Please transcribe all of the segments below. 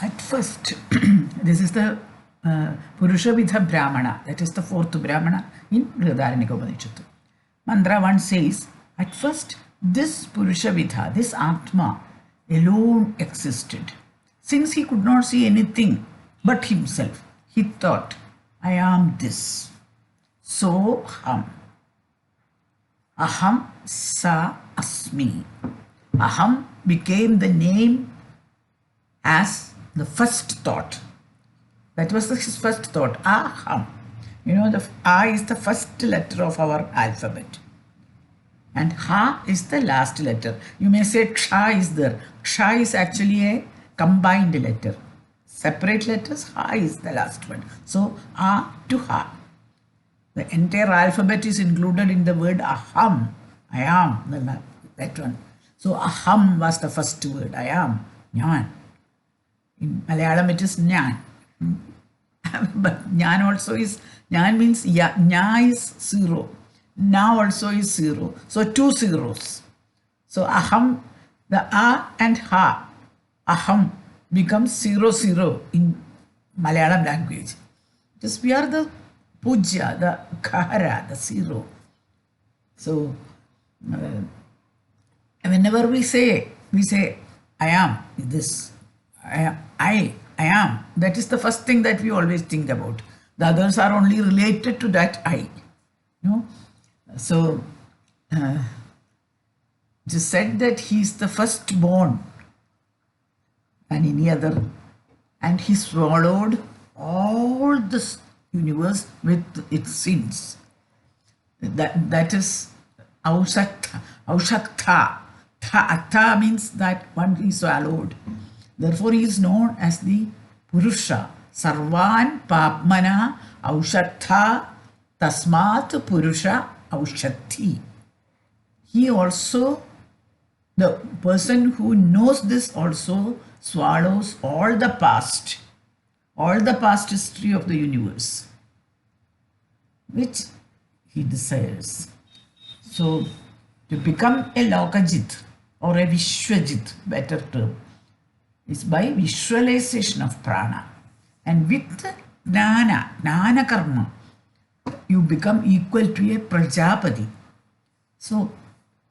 At first, this is the Purushavidhabrahmana, that is the fourth Brahmana in Brihadaranyaka. Mantra 1 says, at first, this Purushavidha, this Atma, alone existed. Since he could not see anything but himself, he thought, I am this. So, Aham sa asmi. Aham became the name as the first thought. That was his first thought, Aham. You know, the A is the first letter of our alphabet. And Ha is the last letter. You may say Ksha is there. Ksha is actually a combined letter. Separate letters, Ha is the last one. So, A to Ha. The entire alphabet is included in the word Aham. I am, that one. So, Aham was the first word. I am, Jnan. In Malayalam it is Jnan. But Jnan also is, Jnan means Nya is 0. Na also is 0. So 2 zeros. So Aham, the A and Ha, Aham becomes 0 in Malayalam language. Just we are the Puja, the Kahara, the 0. So whenever we say I am this, I am. That is the first thing that we always think about. The others are only related to that I. You know? So, it is said that he is the firstborn than any other, and he swallowed all this universe with its sins. That is Aushatha. Aushatha. Tha means that one is swallowed. Therefore, he is known as the Purusha. Sarvan Papmana Aushatha Tasmat Purusha Aushati. He also, the person who knows this also swallows all the past history of the universe, which he desires. So, to become a Lokajit or a Viswajith, better term, is by visualization of prana. And with jnanakarma, you become equal to a Prajapathy. So,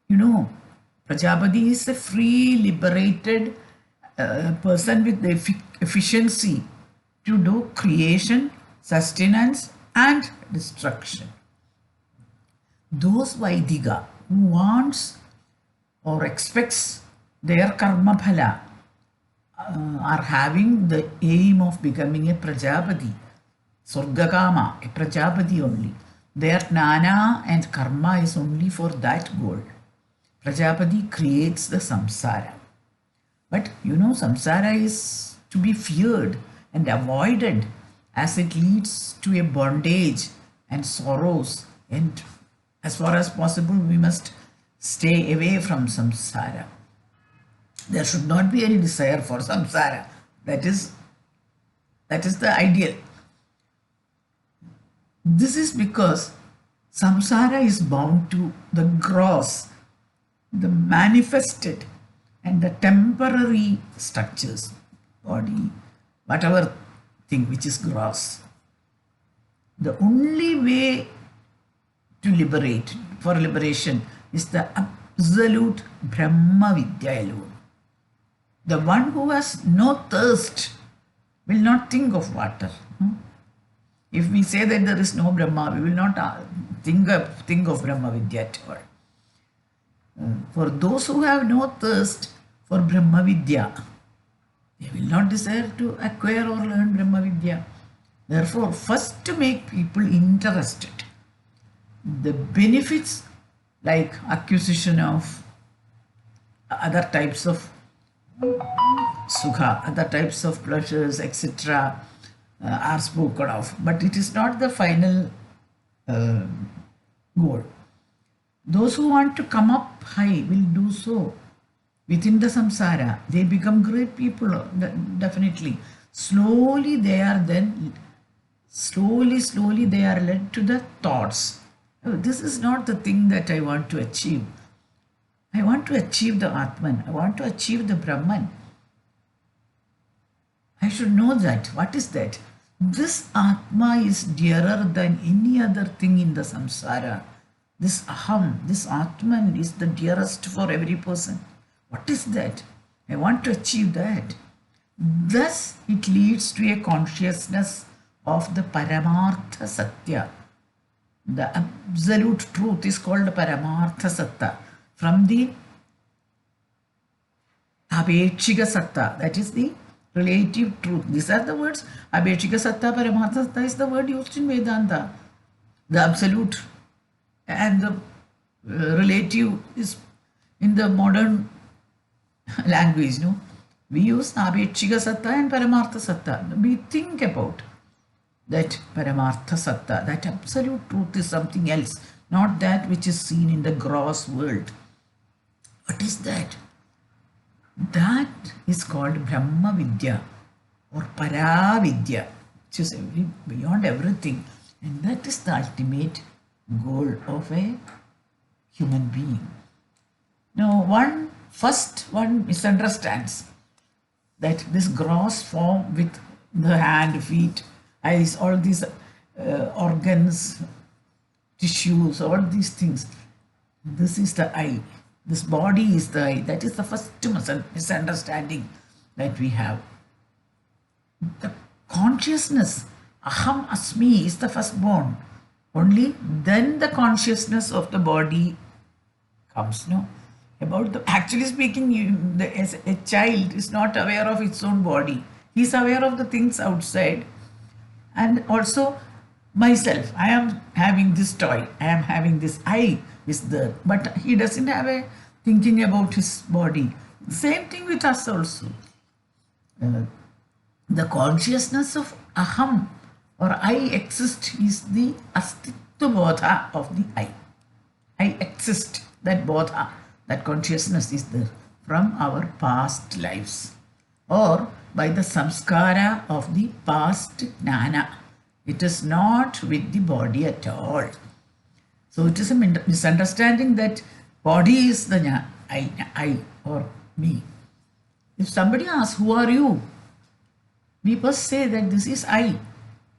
you know, Prajapathy is a free, liberated person with the efficiency to do creation, sustenance and destruction. Those Vaidika who wants or expects their karma phala are having the aim of becoming a Prajapathy. Swarga, a Prajapathy only. Their jnana and karma is only for that goal. Prajapathy creates the samsara. But you know, samsara is to be feared and avoided as it leads to a bondage and sorrows, and as far as possible we must stay away from samsara. There should not be any desire for samsara. That is the ideal. This is because samsara is bound to the gross, the manifested and the temporary structures, body, whatever thing which is gross. The only way to liberate, for liberation, is the absolute Brahmavidya alone. The one who has no thirst will not think of water. If we say that there is no Brahma, we will not think of Brahmavidya at all. For those who have no thirst for Brahmavidya, they will not desire to acquire or learn Brahmavidya. Therefore, first to make people interested, the benefits like acquisition of other types of sukha, other types of pleasures, etc. Are spoken of, but it is not the final goal. Those who want to come up high will do so within the samsara. They become great people, definitely. Slowly they are led to the thoughts. Oh, this is not the thing that I want to achieve. I want to achieve the Atman. I want to achieve the Brahman. I should know that. What is that? This Atma is dearer than any other thing in the samsara. This Aham, this Atman is the dearest for every person. What is that? I want to achieve that. Thus, it leads to a consciousness of the Paramarthasatya. The absolute truth is called Paramarthasatya. From the Apekshika Satta, that is the relative truth. These are the words. Apekshika Satta, Paramarthasatya is the word used in Vedanta. The absolute and the relative is in the modern language. No? We use Apekshika Satta and Paramarthasatya. We think about that Paramarthasatya, that absolute truth is something else, not that which is seen in the gross world. What is that? That is called Brahmavidya or Paravidya, which is beyond everything. And that is the ultimate goal of a human being. Now, one misunderstands that this gross form with the hand, feet, eyes, all these organs, tissues, all these things. This is the I. This body is the I. That is the first misunderstanding that we have. The consciousness, Aham Asmi, is the firstborn. Only then the consciousness of the body comes. No? Actually speaking, as a child is not aware of its own body. He is aware of the things outside. And also myself, I am having this toy, I am having this, I is there, but he doesn't have a thinking about his body. Same thing with us also. The consciousness of Aham or I exist is the Asthithwabodha of the I. I exist, that bodha, that consciousness is there from our past lives or by the samskara of the past jnana. It is not with the body at all. So it is a misunderstanding that body is the I or me. If somebody asks, who are you? We first say that this is I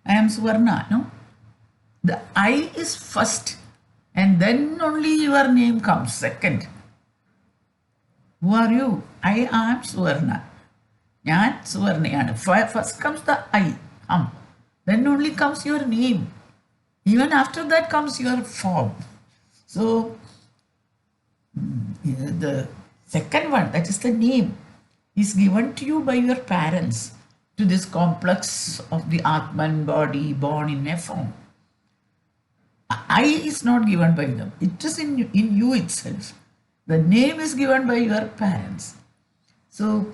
am Swarna. No? The I is first and then only your name comes second. Who are you? I am Swarna. First comes the I, Aham. Then only comes your name. Even after that comes your form. So, the second one, that is the name, is given to you by your parents to this complex of the Athman body born in a form. I is not given by them. It is in you itself. The name is given by your parents. So,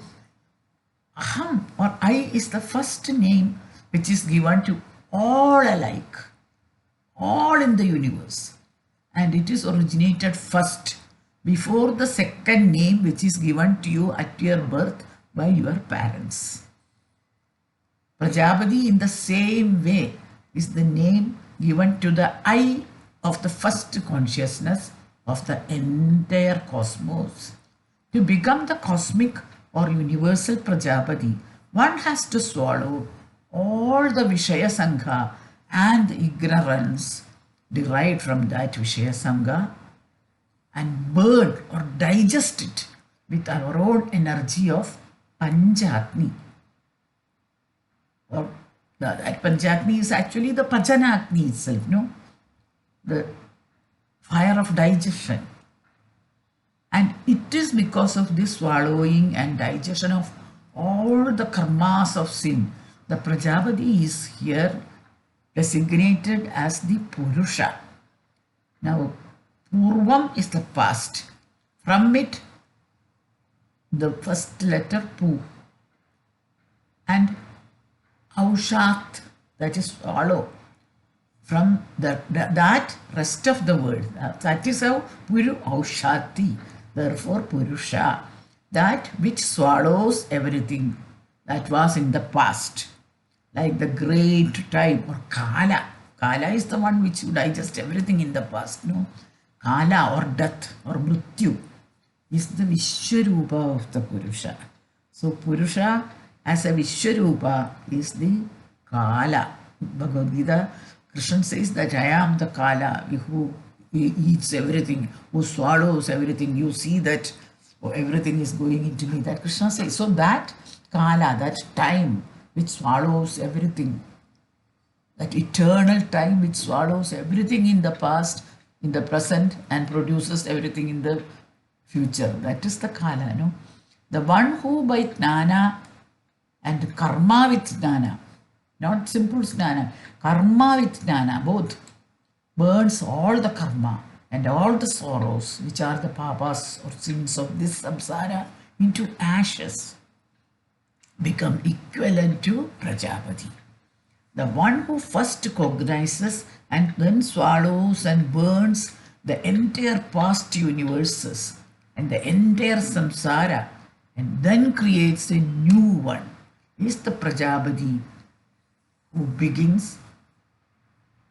Aham or I is the first name which is given to all alike, all in the universe. And it is originated first before the second name which is given to you at your birth by your parents. Prajapathy in the same way is the name given to the I of the first consciousness of the entire cosmos. To become the cosmic or universal Prajapathy, one has to swallow all the Vishaya Sangha and the ignorance derived from that Vishaya Sangha and burn or digest it with our own energy of Panchagni. Or that Panchagni is actually the Pajanagni itself, no? The fire of digestion. And it is because of this swallowing and digestion of all the karmas of sin, the Prajapathy is here designated as the Purusha. Now, Purvam is the past. From it, the first letter Pu. And Aushat, that is swallow. From that rest of the word, that is how Puru Aushati, therefore Purusha, that which swallows everything that was in the past, like the great time or Kala. Kala is the one which digests everything in the past, no? Kala or death or Mrityu is the Vishwarupa of the Purusha. So Purusha as a Vishwarupa is the Kala. Bhagavad Gita, Krishna says that I am the Kala who eats everything, who swallows everything. You see that everything is going into me. That Krishna says. So that Kala, that time which swallows everything, that eternal time which swallows everything in the past, in the present, and produces everything in the future. That is the Kala, no? The one who by jnana and karma with jnana, not simple jnana, karma with jnana, both, burns all the karma and all the sorrows, which are the papas or sins of this samsara, into ashes, become equivalent to Prajapathy. The one who first cognizes and then swallows and burns the entire past universes and the entire samsara and then creates a new one is the Prajapathy, who begins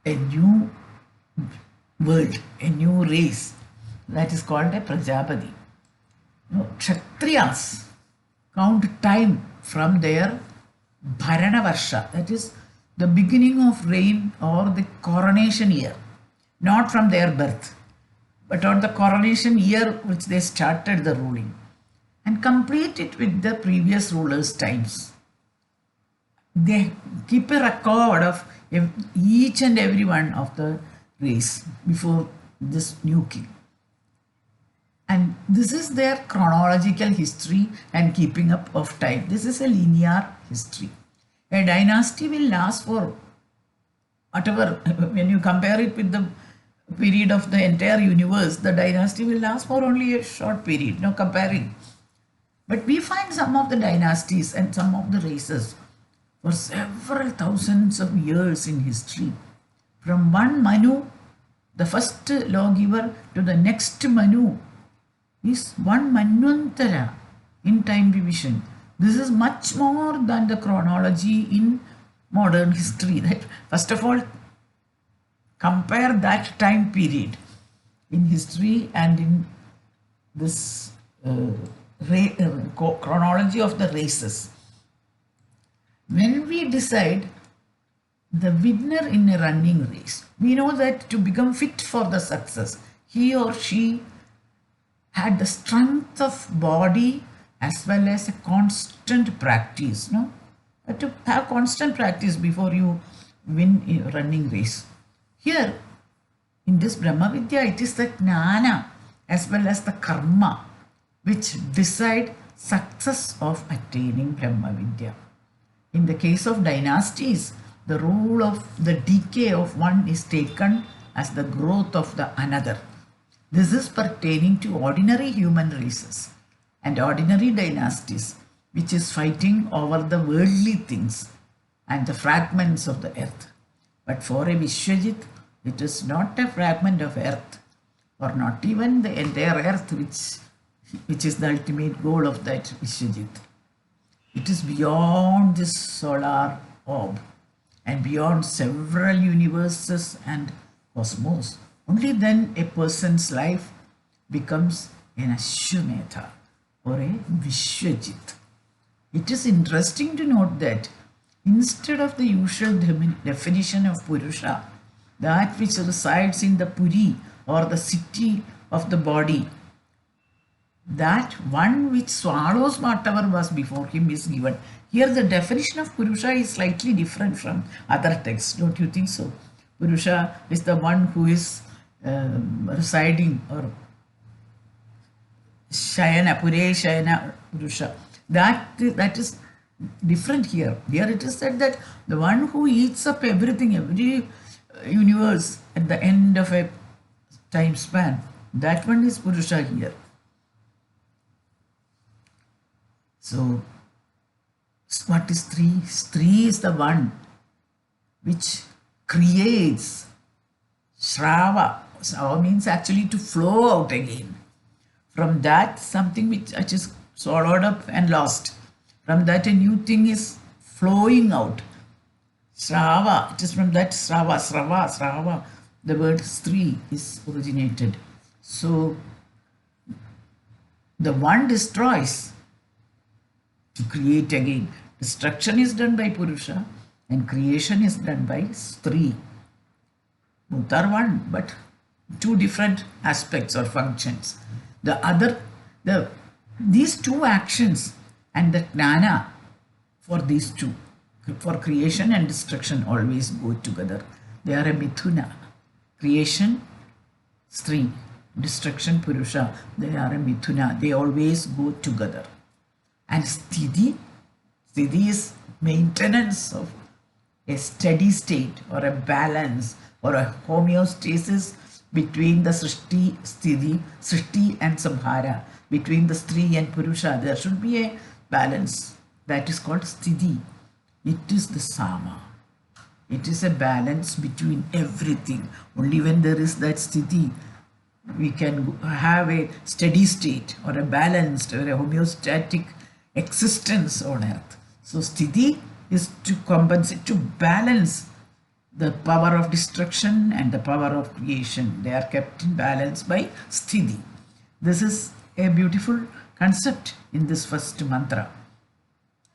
a new world, a new race. That is called a Prajapathy. Kshatriyas count time from their Bharana Varsha, that is the beginning of reign or the coronation year, not from their birth, but on the coronation year which they started the ruling, and complete it with the previous rulers' times. They keep a record of each and every one of the race before this new king. And this is their chronological history and keeping up of time. This is a linear history. A dynasty will last for whatever, when you compare it with the period of the entire universe, the dynasty will last for only a short period, no comparing. But we find some of the dynasties and some of the races for several thousands of years in history. From one Manu, the first lawgiver, to the next Manu is one Manvantara in time division. This is much more than the chronology in modern history. Right? First of all, compare that time period in history and in this chronology of the races. When we decide the winner in a running race, we know that to become fit for the success, he or she had the strength of body as well as a constant practice. No, to have constant practice before you win a running race. Here in this Brahmavidya, it is the jnana as well as the karma which decide success of attaining Brahmavidya. In the case of dynasties, the rule of the decay of one is taken as the growth of the another. This is pertaining to ordinary human races and ordinary dynasties, which is fighting over the worldly things and the fragments of the earth. But for a Viswajith, it is not a fragment of earth, or not even the entire earth, which is the ultimate goal of that Viswajith. It is beyond this solar orb and beyond several universes and cosmos. Only then a person's life becomes an Ashwamedha or a Viswajith. It is interesting to note that instead of the usual definition of Purusha, that which resides in the Puri or the city of the body, that one which swallows whatever was before him is given. Here the definition of Purusha is slightly different from other texts, don't you think so? Purusha is the one who is residing, or Shayana, Pure Shayana Purusha. That is different here. Here it is said that the one who eats up everything, every universe at the end of a time span, that one is Purusha here. So, what is three? Three is the one which creates Srava. Srava means actually to flow out again. From that, something which is swallowed up and lost. From that, a new thing is flowing out. Srava, it is from that Srava. The word Stri is originated. So, the one destroys to create again. Destruction is done by Purusha and creation is done by Stri. Both are one, but two different aspects or functions. These two actions and the jnana for these two, for creation and destruction, always go together. They are a mithuna. Creation, Stri; destruction, Purusha. They are a mithuna. They always go together. And Sthiti is maintenance of a steady state or a balance or a homeostasis between the Srishti and Samhara, between the Stri and Purusha. There should be a balance. That is called Sthiti. It is the Sama. It is a balance between everything. Only when there is that Sthiti, we can have a steady state or a balanced or a homeostatic existence on earth. So Sthiti is to compensate, to balance the power of destruction and the power of creation. They are kept in balance by Sthiti. This is a beautiful concept in this first mantra.